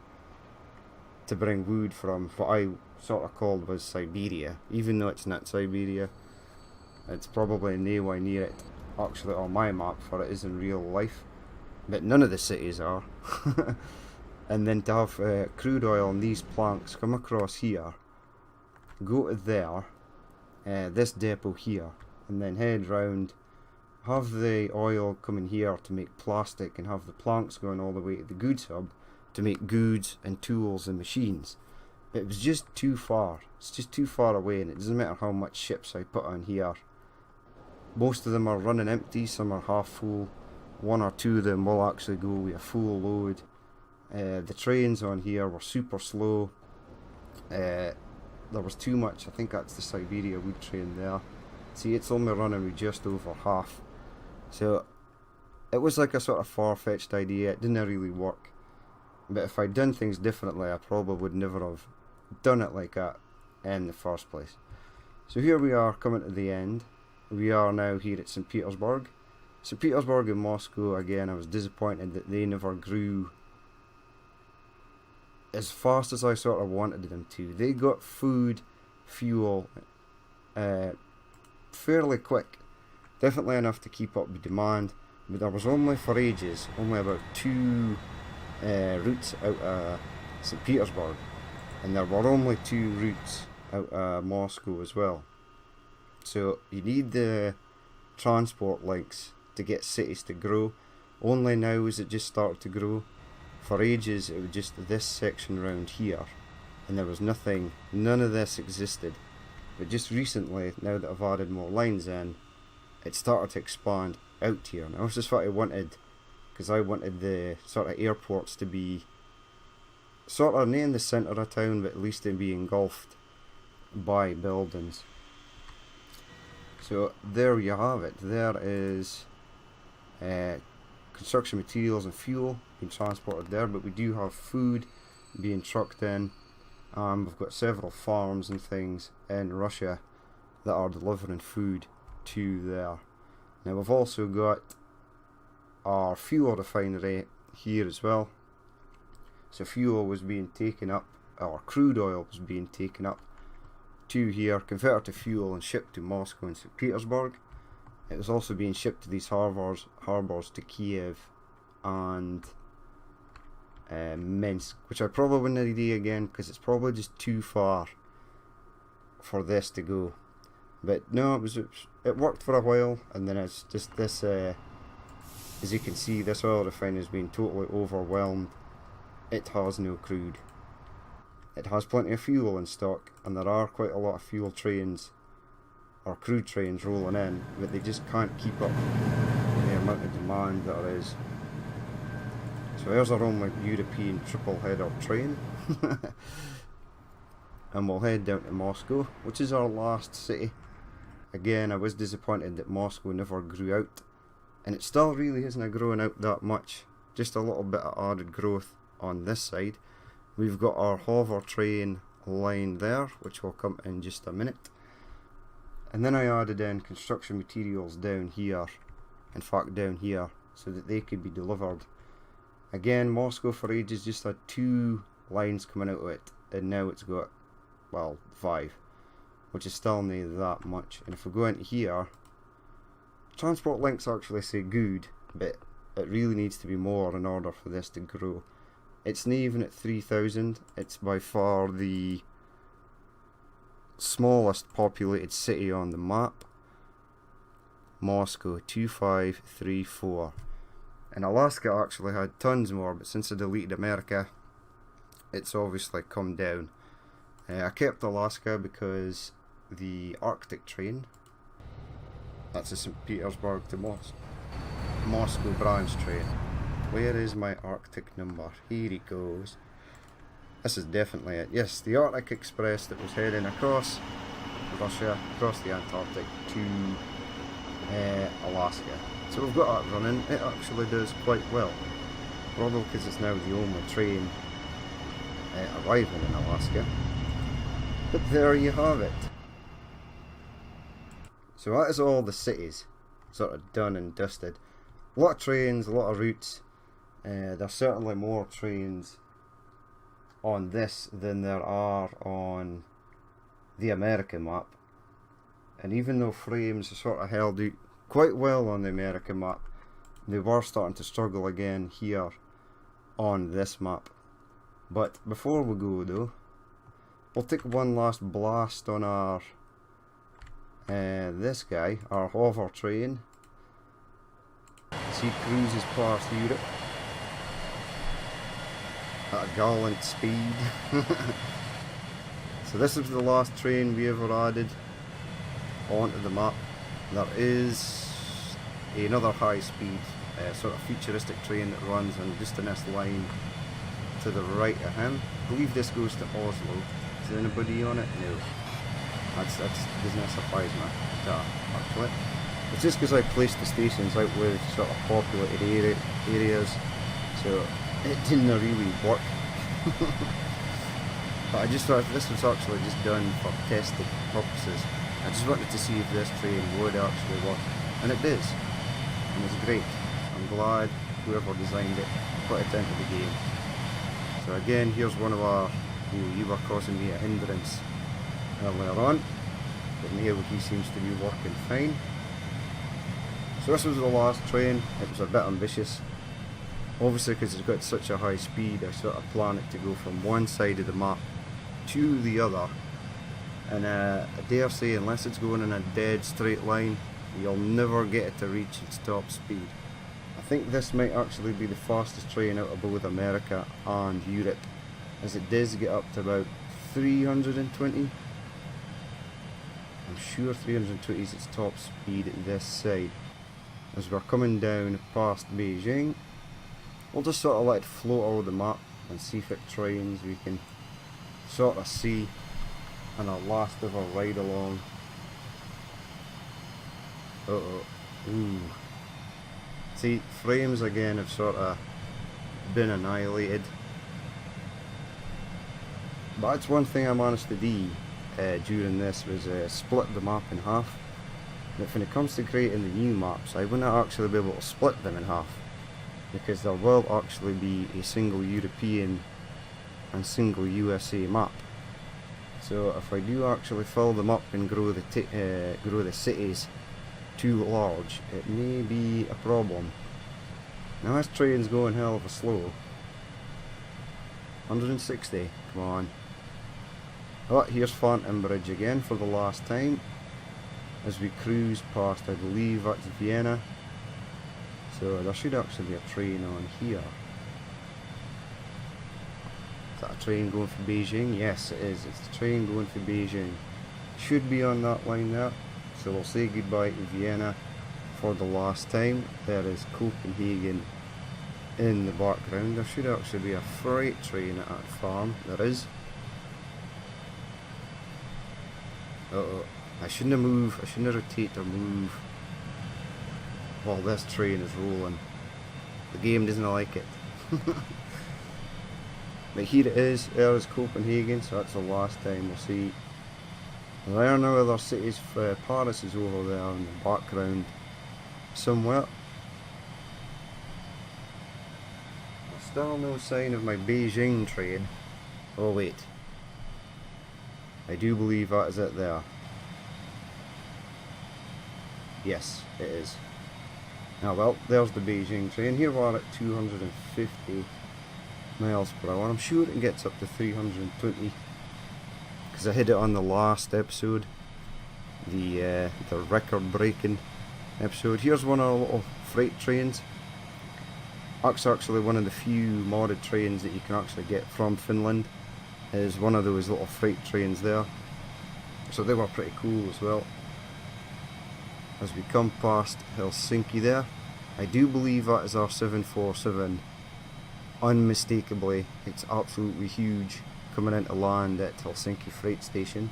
Speaker 1: to bring wood from what I sort of called was Siberia, even though it's not Siberia. It's probably nowhere near it actually on my map for it is in real life, but none of the cities are. And then to have crude oil and these planks come across here, go to there, this depot here, and then head round, have the oil coming here to make plastic, and have the planks going all the way to the goods hub to make goods and tools and machines. But it was just too far. It's just too far away, and it doesn't matter how much ships I put on here. Most of them are running empty, some are half full. One or two of them will actually go with a full load. The trains on here were super slow. There was too much. I think that's the Siberia wood train there. See, it's only running with just over half. So it was like a sort of far-fetched idea. It didn't really work. But if I'd done things differently, I probably would never have done it like that in the first place. So here we are coming to the end. We are now here at St. Petersburg. St. Petersburg and Moscow, again, I was disappointed that they never grew as fast as I sort of wanted them to. They got food, fuel, fairly quick. Definitely enough to keep up with demand, but there was only for ages, only about 2 routes out of St. Petersburg, and there were only 2 routes out of Moscow as well. So you need the transport links to get cities to grow. Only now is it just started to grow. For ages it was just this section around here, and there was nothing, none of this existed. But just recently, now that I've added more lines in, it started to expand out here. Now this is what I wanted, because I wanted the sort of airports to be sort of not in the centre of town, but at least to be engulfed by buildings. So there you have it. There is construction materials and fuel being transported there, but we do have food being trucked in. We've got several farms and things in Russia that are delivering food to there. Now we've also got our fuel refinery here as well. So fuel was being taken up, or crude oil was being taken up to here, converted to fuel and shipped to Moscow and St. Petersburg. It was also being shipped to these harbours to Kiev and Minsk, which I probably wouldn't do again because it's probably just too far for this to go. But no, it worked for a while, and then it's just this, as you can see, this oil refinery has been totally overwhelmed. It has no crude. It has plenty of fuel in stock, and there are quite a lot of fuel trains or crude trains rolling in, but they just can't keep up with the amount of demand that there is. So there's our only European triple header train. And we'll head down to Moscow, which is our last city. Again, I was disappointed that Moscow never grew out, and it still really isn't growing out that much. Just a little bit of added growth on this side. We've got our hover train line there, which will come in just a minute. And then I added in construction materials down here, in fact down here, so that they could be delivered. Again, Moscow for ages just had 2 lines coming out of it, and now it's got, well, 5, which is still not that much. And if we go into here, transport links actually say good, but it really needs to be more in order for this to grow. It's not even at 3,000, it's by far the smallest populated city on the map. Moscow, 2534. And Alaska actually had tons more, but since I deleted America, it's obviously come down. I kept Alaska because the Arctic train, that's a St. Petersburg to Moscow branch train. Where is my Arctic number? Here it goes. This is definitely it. Yes, the Arctic Express that was heading across Russia, across the Antarctic to Alaska. So we've got that running. It actually does quite well. Probably because it's now the only train arriving in Alaska. But there you have it. So that is all the cities sort of done and dusted. A lot of trains, a lot of routes. There's certainly more trains on this than there are on the American map. And even though frames are sort of held out quite well on the American map, they were starting to struggle again here on this map. But before we go though, we'll take one last blast on our this guy, our hover train. See, cruises past Europe at a gallant speed. So this is the last train we ever added onto the map. There is another high speed sort of futuristic train that runs on just in this line to the right of him. I believe this goes to Oslo. Is there anybody on it? No. That's doesn't surprise me actually. It's just because I placed the stations out with sort of populated areas, so it didn't really work. But I just thought this was actually just done for testing purposes. I just wanted to see if this train would actually work, and it does, and it's great. I'm glad whoever designed it put it into the game. So again, here's one of our, you were causing me a hindrance earlier on, but now he seems to be working fine. So this was the last train. It was a bit ambitious, obviously because it's got such a high speed. I sort of planned it to go from one side of the map to the other, and I dare say, unless it's going in a dead straight line, You'll never get it to reach its top speed. I think this might actually be the fastest train out of both America and Europe, as it does get up to about 320. I'm sure 320 is its top speed at this side. As we're coming down past Beijing, we'll just sort of let it float over the map and see if it trains. We can sort of see on our last ever ride along. Ooh. See, frames again have sort of been annihilated. But that's one thing I managed to do during this, was split the map in half. But when it comes to creating the new maps, I wouldn't actually be able to split them in half, because there will actually be a single European and single USA map. So if I do actually fill them up and grow the cities too large, it may be a problem. Now this train's going hell of a slow. 160, come on. Oh, here's Phantom Bridge again for the last time, as we cruise past, I believe that's Vienna. So there should actually be a train on here. Is that a train going for Beijing? Yes it is, it's the train going for Beijing. Should be on that line there. So we'll say goodbye to Vienna for the last time. There is Copenhagen in the background. There should actually be a freight train at that farm. There is. I shouldn't have moved, I shouldn't have rotated or move while this train is rolling. The game doesn't like it. But here it is, there is Copenhagen, so that's the last time we'll see. There are no other cities, Paris is over there in the background somewhere. Still no sign of my Beijing train. Oh wait. I do believe that is it there. Yes, it is. Now well, there's the Beijing train. Here we're at 250 miles per hour. I'm sure it gets up to 320, because I hit it on the last episode, the record breaking episode. Here's one of our little freight trains. That's actually one of the few modded trains that you can actually get from Finland, is one of those little freight trains there. So they were pretty cool as well. As we come past Helsinki there, I do believe that is our 747. Unmistakably, it's absolutely huge coming into land at Helsinki freight station.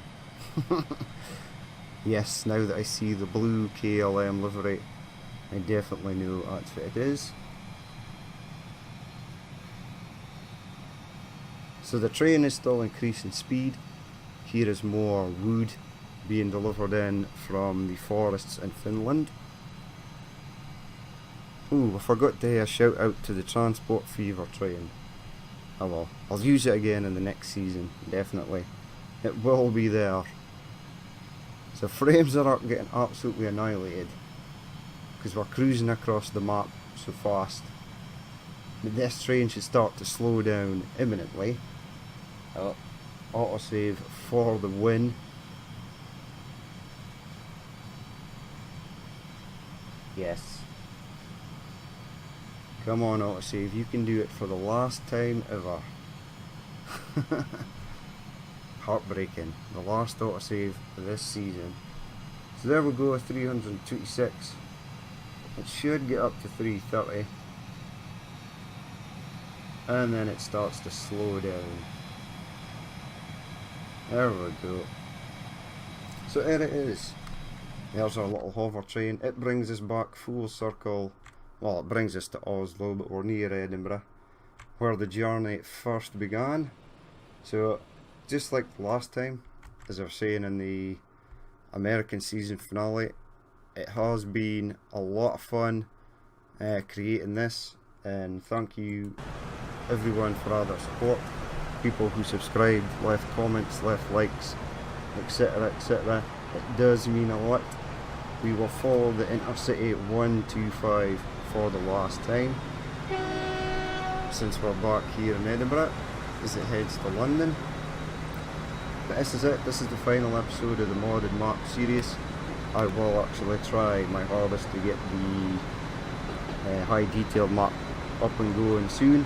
Speaker 1: Yes, now that I see the blue KLM livery, I definitely know that's what it is. So the train is still increasing speed. Here is more wood being delivered in from the forests in Finland. Ooh, I forgot to shout out to the Transport Fever train. Oh well, I'll use it again in the next season, definitely. It will be there. So frames are getting absolutely annihilated, because we're cruising across the map so fast. But this train should start to slow down imminently. Oh, autosave for the win. Yes. Come on, autosave, you can do it for the last time ever. Heartbreaking. The last autosave of this season. So there we go, 326. It should get up to 330. And then it starts to slow down. There we go. So there it is. There's our little hover train. It brings us back full circle. Well, it brings us to Oslo, but we're near Edinburgh, where the journey first began. So, just like last time, as I was saying in the American season finale, it has been a lot of fun creating this, and thank you everyone for all their support. People who subscribed, left comments, left likes, etc, etc. It does mean a lot. We will follow the Intercity 125 for the last time, since we're back here in Edinburgh, as it heads to London. But this is it, this is the final episode of the modded map series. I will actually try my hardest to get the high detail map up and going soon.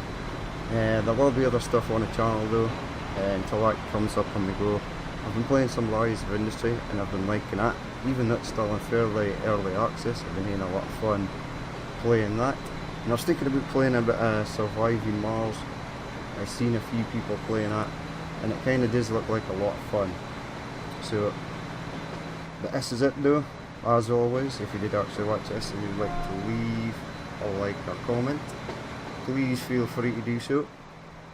Speaker 1: There will be other stuff on the channel though, until that comes up on the go. I've been playing some Rise of Industry and I've been liking that. Even though it's still in fairly early access, I've been having a lot of fun playing that. And I was thinking about playing a bit of Surviving Mars. I've seen a few people playing that, and it kind of does look like a lot of fun. So, but this is it though. As always, if you did actually watch this and you'd like to leave a like or comment, please feel free to do so.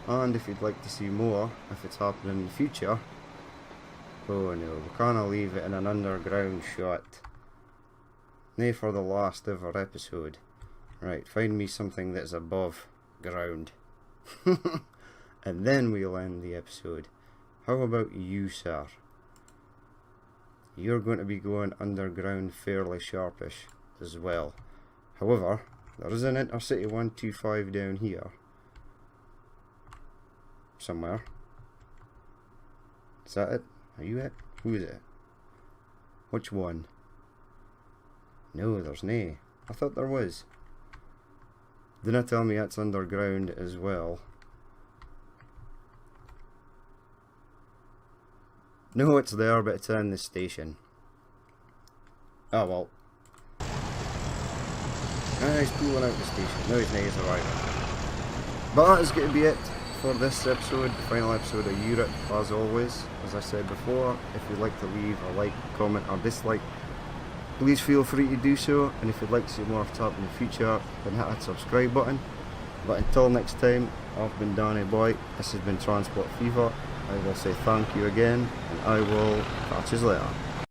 Speaker 1: And if you'd like to see more, if it's happening in the future, oh no, we can't leave it in an underground shot. Nay, for the last ever episode. Right, find me something that's above ground. And then we'll end the episode. How about you, sir? You're going to be going underground fairly sharpish as well. However, there is an Intercity 125 down here. Somewhere. Is that it? Are you it? Who is it? Which one? No, there's nae. I thought there was. Didn't tell me it's underground as well. No, it's there, but it's in the station. Oh well. He's pulling out the station. No, he's arriving. But that is going to be it for this episode, the final episode of Europe. As always, as I said before, if you'd like to leave a like, comment or dislike, please feel free to do so. And if you'd like to see more of Tap in the future, then hit that subscribe button. But until next time, I've been Danny Boy, this has been Transport Fever. I will say thank you again, and I will catch you later.